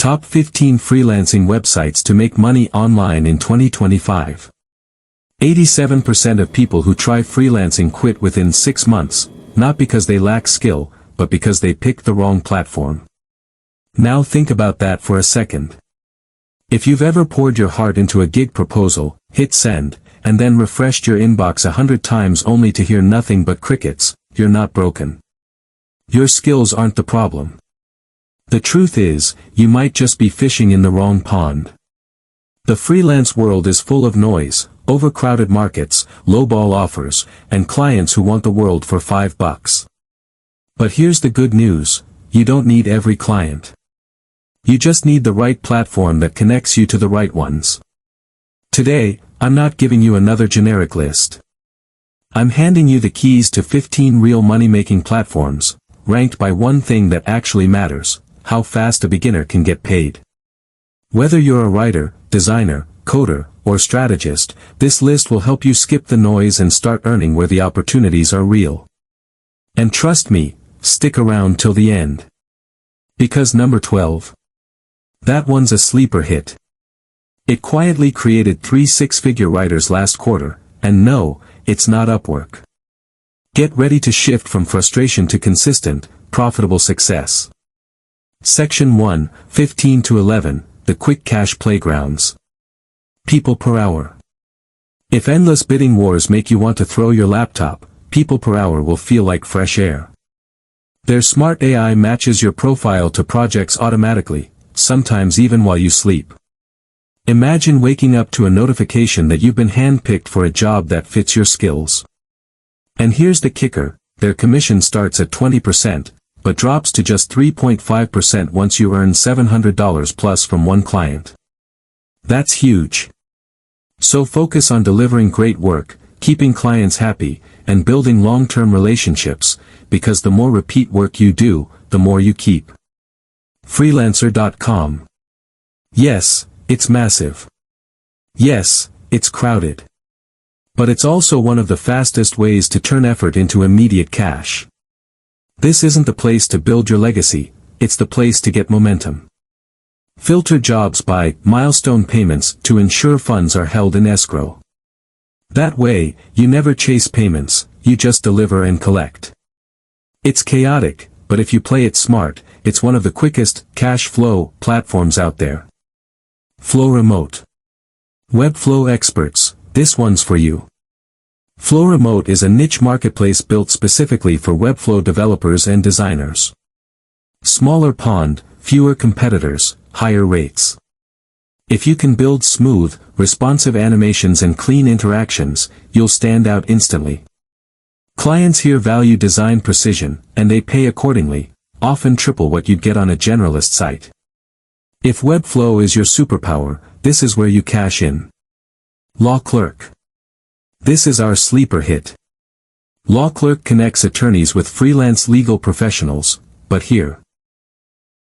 Top 15 freelancing websites to make money online in 2025. 87% of people who try freelancing quit within 6 months, not because they lack skill, but because they picked the wrong platform. Now think about that for a second. If you've ever poured your heart into a gig proposal, hit send, and then refreshed your inbox 100 times only to hear nothing but crickets, you're not broken. Your skills aren't the problem. The truth is, you might just be fishing in the wrong pond. The freelance world is full of noise, overcrowded markets, lowball offers, and clients who want the world for $5. But here's the good news, you don't need every client. You just need the right platform that connects you to the right ones. Today, I'm not giving you another generic list. I'm handing you the keys to 15 real money-making platforms, ranked by one thing that actually matters: how fast a beginner can get paid. Whether you're a writer, designer, coder, or strategist, this list will help you skip the noise and start earning where the opportunities are real. And trust me, stick around till the end. Because number 12. That one's a sleeper hit. It quietly created 3 six-figure writers last quarter, and no, it's not Upwork. Get ready to shift from frustration to consistent, profitable success. Section 1, 15 to 11, the quick cash playgrounds. People per hour. If endless bidding wars make you want to throw your laptop, people per hour will feel like fresh air. Their smart AI matches your profile to projects automatically, sometimes even while you sleep. Imagine waking up to a notification that you've been handpicked for a job that fits your skills. And here's the kicker, their commission starts at 20%, but drops to just 3.5% once you earn $700 plus from one client. That's huge. So focus on delivering great work, keeping clients happy, and building long-term relationships, because the more repeat work you do, the more you keep. Freelancer.com. Yes, it's massive. Yes, it's crowded. But it's also one of the fastest ways to turn effort into immediate cash. This isn't the place to build your legacy, it's the place to get momentum. Filter jobs by milestone payments to ensure funds are held in escrow. That way, you never chase payments, you just deliver and collect. It's chaotic, but if you play it smart, it's one of the quickest cash flow platforms out there. Flow Remote. Webflow experts, this one's for you. Flow Remote is a niche marketplace built specifically for Webflow developers and designers. Smaller pond, fewer competitors, higher rates. If you can build smooth, responsive animations and clean interactions, you'll stand out instantly. Clients here value design precision, and they pay accordingly, often triple what you'd get on a generalist site. If Webflow is your superpower, this is where you cash in. Law Clerk. This is our sleeper hit. Law Clerk connects attorneys with freelance legal professionals, but here.